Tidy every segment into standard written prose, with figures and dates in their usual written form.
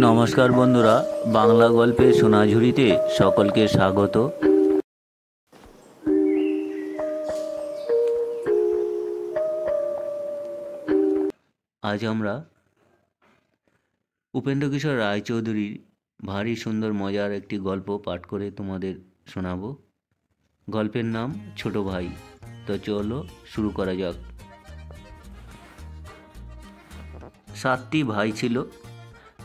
নমস্কার বন্ধুরা, বাংলা গল্পের সোনাঝুরিতে সকলকে স্বাগত। আজ আমরা উপেন্দ্রকিশোর রায়চৌধুরীর ভারী সুন্দর মজার একটি গল্প পাঠ করে তোমাদের শোনাবো। গল্পের নাম ছোট ভাই। তো চলো শুরু করা যাক। 7টি ভাই ছিল।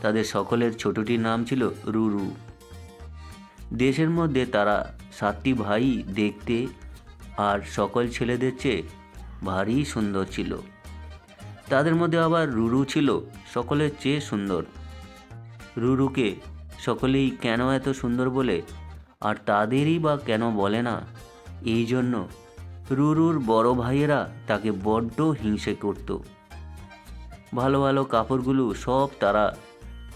তাদের সকলের ছোটটির নাম ছিল রুরু। দেশের মধ্যে তারা 7টি ভাই দেখতে আর সকল ছেলেদের চেয়ে ভারী সুন্দর ছিল। তাদের মধ্যে আবার রুরু ছিল সকলের চেয়ে সুন্দর। রুরুকে সকলেই কেন এত সুন্দর বলে আর তাদেরই বা কেন বলে না, এই জন্য রুরুর বড় ভাইয়েরা তাকে বড্ড হিংসে করত। ভালো ভালো কাপড়গুলো সব তারা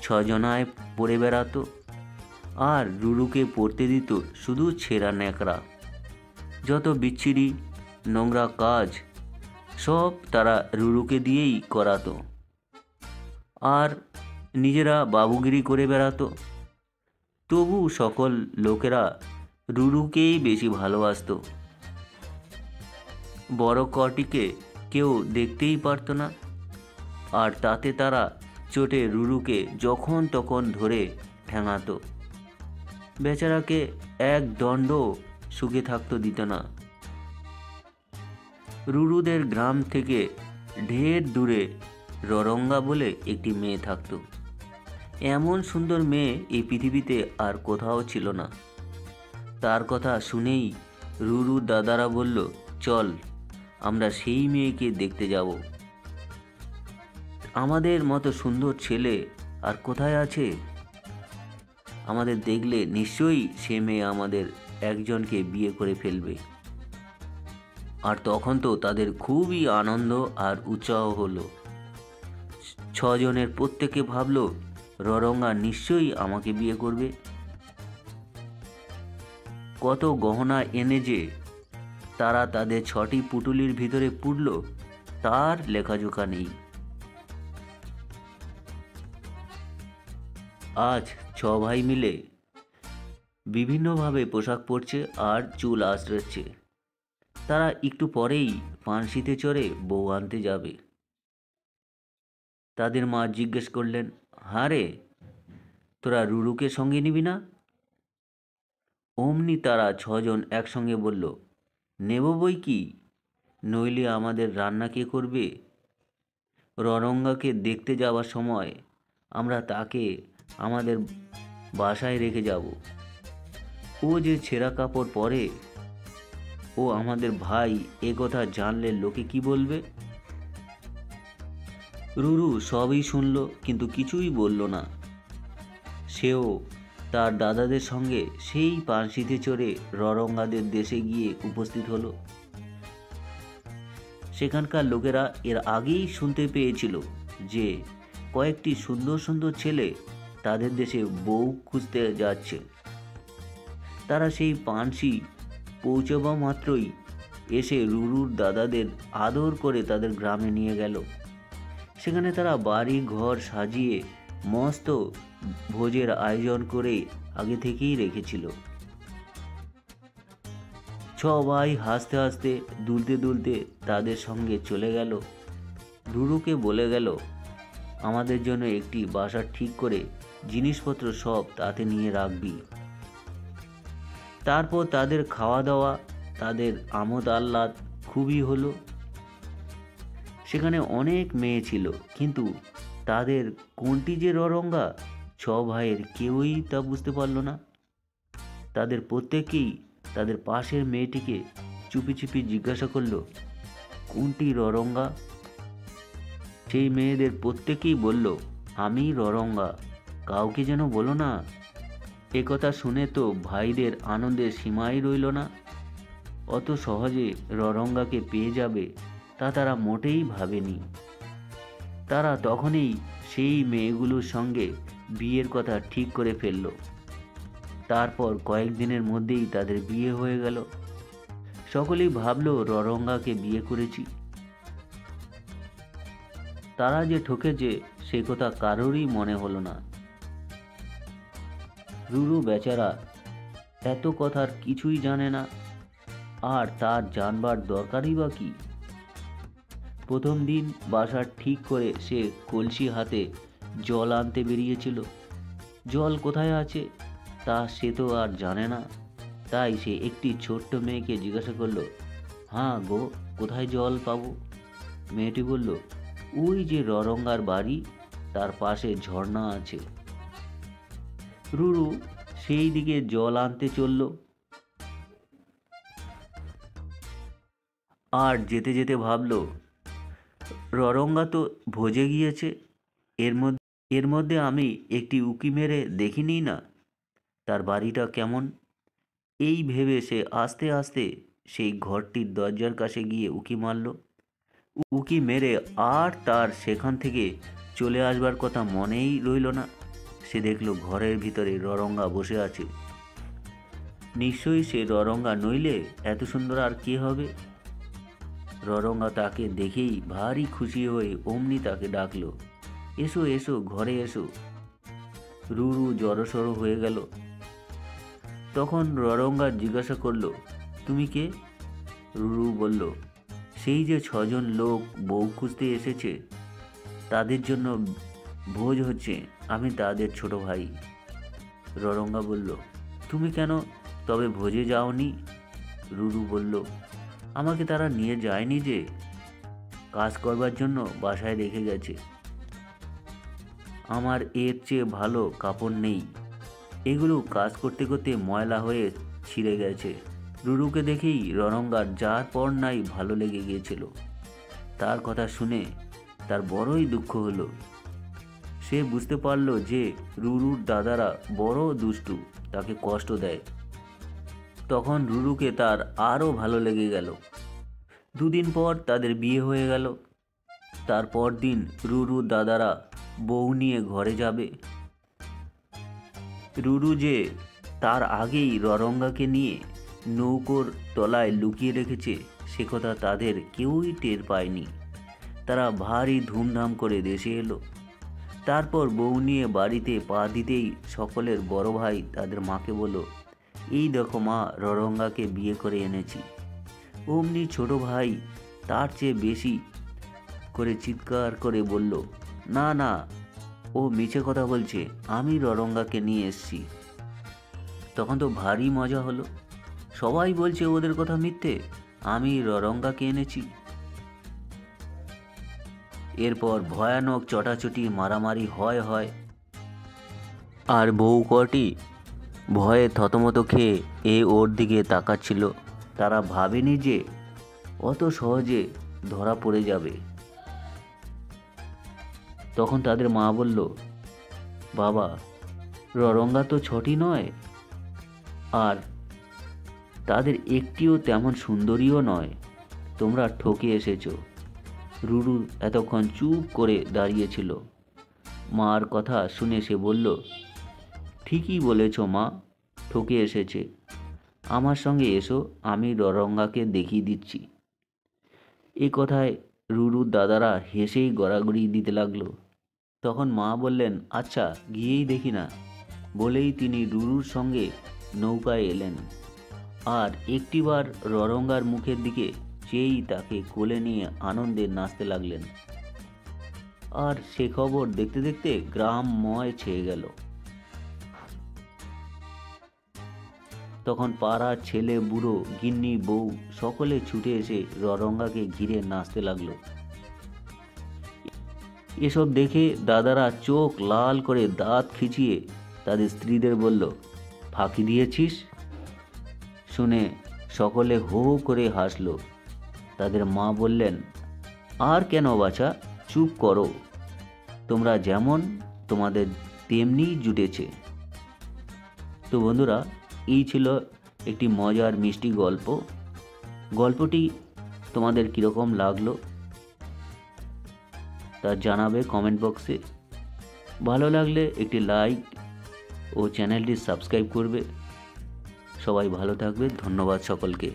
6জনায় পরে বেড়াতো, আর রুরুকে পরতে দিত শুধু ছেঁড়া ন্যাকড়া। যত বিচ্ছিরি নোংরা কাজ সব তারা রুরুকে দিয়েই করাতো, আর নিজেরা বাবুগিরি করে বেড়াতো। তবু সকল লোকেরা রুরুকেই বেশি ভালোবাসত। বড় কটিকে কেউ দেখতেই পারত না, আর তাতে তারা চোটে রুরুকে যখন তখন ধরে ঠ্যাঙাতো। বেচারাকে এক দণ্ড সুখে থাকতে দিত না। রুরুদের গ্রাম থেকে ঢের দূরে ররঙ্গা বলে একটি মেয়ে থাকত। এমন সুন্দর মেয়ে এই পৃথিবীতে আর কোথাও ছিল না। তার কথা শুনেই রুরুর দাদারা বলল, চল আমরা সেই মেয়েকে দেখতে যাব। আমাদের মতো সুন্দর ছেলে আর কোথায় আছে? আমাদের দেখলে নিশ্চয়ই সে মেয়ে আমাদের একজনকে বিয়ে করে ফেলবে। আর তখন তো তাদের খুবই আনন্দ আর উৎসাহ হলো। 6জনের প্রত্যেকে ভাবলো, ররঙ্গা নিশ্চয়ই আমাকে বিয়ে করবে। কত গহনা এনে যে তারা তাদের 6টি পুটুলির ভিতরে পুরল, তার লেখাজোখা নেই। আজ 6 ভাই মিলে বিভিন্নভাবে পোশাক পরছে আর চুল আঁচড়াচ্ছে। তারা একটু পরেই পানশিতে চড়ে বউ আনতে যাবে। তাদের মা জিজ্ঞেস করলেন, হারে তোরা রুরুকে সঙ্গে নিবি না? অমনি তারা 6জন একসঙ্গে বলল, নেব বই কি, নইলে আমাদের রান্না কে করবে? ররঙ্গাকে দেখতে যাওয়ার সময় আমরা তাকে আমাদের বাসায় রেখে যাব। ও যে ছেঁড়া কাপড় পরে, ও আমাদের ভাই, এ কথা জানলে লোকে কি বলবে? রুরু সবই শুনল, কিন্তু কিছুই বলল না। সেও তার দাদাদের সঙ্গে সেই পানশিতে চড়ে ররঙ্গাদের দেশে গিয়ে উপস্থিত হলো। সেখানকার লোকেরা এর আগেই শুনতে পেয়েছিল যে কয়েকটি সুন্দর সুন্দর ছেলে তাদের দেশে বউ খুঁজতে যাচ্ছে। তারা সেই পানশি পৌঁছবা মাত্রই এসে রুরুর দাদাদের আদর করে তাদের গ্রামে নিয়ে গেল। সেখানে তারা বাড়ি ঘর সাজিয়ে মস্ত ভোজের আয়োজন করে আগে থেকেই রেখেছিল। 6 ভাই হাসতে হাসতে দুলতে দুলতে তাদের সঙ্গে চলে গেল। রুরুকে বলে গেল, আমাদের জন্য একটি বাসা ঠিক করে জিনিসপত্র সব তাতে নিয়ে রাখবি। তারপর তাদের খাওয়া দাওয়া, তাদের আমোদ আহ্লাদ খুবই হলো। সেখানে অনেক মেয়ে ছিল, কিন্তু তাদের কোনটি যে ররঙ্গা 6 ভাইয়ের কেউই তা বুঝতে পারল না। তাদের প্রত্যেকেই তাদের পাশের মেয়েটিকে চুপি চুপি জিজ্ঞাসা করলো, কোনটি ররঙ্গা? সেই মেয়েদের প্রত্যেকেই বলল, আমি ররঙ্গা, কাউকে যেন বলো না। একথা শুনে তো ভাইদের আনন্দের সীমাই রইল না। অত সহজে ররঙ্গাকে পেয়ে যাবে তা তারা মোটেই ভাবেনি। তারা তখনই সেই মেয়েগুলোর সঙ্গে বিয়ের কথা ঠিক করে ফেলল। তারপর কয়েকদিনের মধ্যেই তাদের বিয়ে হয়ে গেল। সকলেই ভাবলো ররঙ্গাকে বিয়ে করেছি। তারা যে ঠকেছে সে কথা কারোরই মনে হলো না। রুরু বেচারা এত কথার কিছুই জানে না, আর তার জানবার দরকারই বা কি। প্রথম দিন বাসা ঠিক করে সে কলসি হাতে জল আনতে বেরিয়েছিল। জল কোথায় আছে তা সে তো আর জানে না, তাই সে একটি ছোট্ট মেয়েকে জিজ্ঞাসা করলো, হ্যাঁ গো, কোথায় জল পাবো? মেয়েটি বলল, ওই যে ররঙ্গার বাড়ি, তার পাশে ঝর্ণা আছে। রুরু সেই দিকে জল আনতে চলল, আর যেতে যেতে ভাবলো, ররঙ্গা তো ভোজে গিয়েছে, এর মধ্যে আমি একটি উঁকি মেরে দেখিনি না তার বাড়িটা কেমন। এই ভেবে সে আস্তে আস্তে সেই ঘরটির দরজার কাছে গিয়ে উঁকি মারল। উঁকি মেরে আর তার সেখান থেকে চলে আসবার কথা মনেই রইল না। সে দেখল ঘরের ভিতরে ররঙ্গা বসে আছে। নিশ্চয়ই সে ররঙ্গা, নইলে এত সুন্দর আর কে হবে। ররঙ্গা তাকে দেখেই ভারী খুশি হয়ে অমনি তাকে ডাকলো, এসো এসো, ঘরে এসো। রুরু জড়সড় হয়ে গেল। তখন ররঙ্গা জিজ্ঞাসা করলো, তুমি কে? রুরু বলল, সেই যে 6জন লোক বউ খুঁজতে এসেছে, তাদের জন্য ভোজ হচ্ছে, আমি তাদের ছোট ভাই। ররঙ্গা বলল, তুমি কেন তবে ভোজে যাওনি? রুরু বলল, আমাকে তারা নিয়ে যায়নি, যে কাজ করবার জন্য বাসায় রেখে গেছে। আমার এর চেয়ে ভালো কাপড় নেই, এগুলো কাজ করতে করতে ময়লা হয়ে ছিঁড়ে গেছে। রুরুকে দেখেই ররঙ্গার যার পর নাই ভালো লেগে গিয়েছিল। তার কথা শুনে তার বড়ই দুঃখ হলো। সে বুঝতে পারল যে রুরুর দাদারা বড় দুষ্টু, তাকে কষ্ট দেয়। তখন রুরুকে তার আরও ভালো লেগে গেল। 2 দিন পর তাদের বিয়ে হয়ে গেল। তারপর দিন রুরুর দাদারা বউ নিয়ে ঘরে যাবে। রুরু যে তার আগেই ররঙ্গাকে নিয়ে নৌকোর তলায় লুকিয়ে রেখেছে, সে কথা তাদের কেউই টের পায়নি। তারা ভারী ধুমধাম করে দেশে এলো। তারপর বউ নিয়ে বাড়িতে পা দিতেই সকলের বড় ভাই তাদের মাকে বলল, এই দেখো মা, ররঙ্গাকে বিয়ে করে এনেছি। অমনি ছোট ভাই তার চেয়ে বেশি করে চিৎকার করে বলল, না না, ও মিছে কথা বলছে, আমি ররঙ্গাকে নিয়ে এসেছি। তখন তো ভারী মজা হলো। সবাই বলছে ওদের কথা মিথ্যে, আমি ররঙ্গাকে এনেছি। এরপর ভয়ানক চটাচটি মারামারি হয়। আর বউ কটি ভয়ে থতমত খেয়ে ওর দিকে তাকাচ্ছিল। তারা ভাবেনি যে অত সহজে ধরা পড়ে যাবে। তখন তাদের মা বলল, বাবা, ররঙ্গা তো 6টি নয়, আর তাদের একটিও তেমন সুন্দরীও নয়, তোমরা ঠকে এসেছো। রুরু এতক্ষণ চুপ করে দাঁড়িয়েছিল। মার কথা শুনে সে বলল, ঠিকই বলেছ মা, ঠকে এসেছে। আমার সঙ্গে এসো, আমি ররঙ্গাকে দেখিয়ে দিচ্ছি। এ কথায় রুরুর দাদারা হেসেই গড়াগড়ি দিতে লাগলো। তখন মা বললেন, আচ্ছা গিয়েই দেখি না, বলেই তিনি রুরুর সঙ্গে নৌকায় এলেন। আর একটিবার ররঙ্গার মুখের দিকে চেয়েই তাকে কোলে নিয়ে আনন্দে নাচতে লাগলেন। আর সে খবর দেখতে দেখতে গ্রামময় ছেয়ে গেল। তখন পাড়ার ছেলে বুড়ো, গিন্নি, বউ সকলে ছুটে এসে ররঙ্গাকে ঘিরে নাচতে লাগলো। এসব দেখে দাদারা চোখ লাল করে দাঁত খিচিয়ে তাদের স্ত্রীদের বলল, ফাঁকি দিয়েছিস? শুনে সকলে হো হো করে হাসল। তাদের মা বললেন, আর কেন বাছা, চুপ করো, তোমরা যেমন তোমাদের তেমনি জুটেছে। তো বন্ধুরা, এই ছিল একটি মজার মিষ্টি গল্প। গল্পটি তোমাদের কীরকম লাগলো তা জানাবে কমেন্ট বক্সে। ভালো লাগলে একটি লাইক ও চ্যানেলটি সাবস্ক্রাইব করবে। সবাই ভালো থাকবে। ধন্যবাদ সকলকে।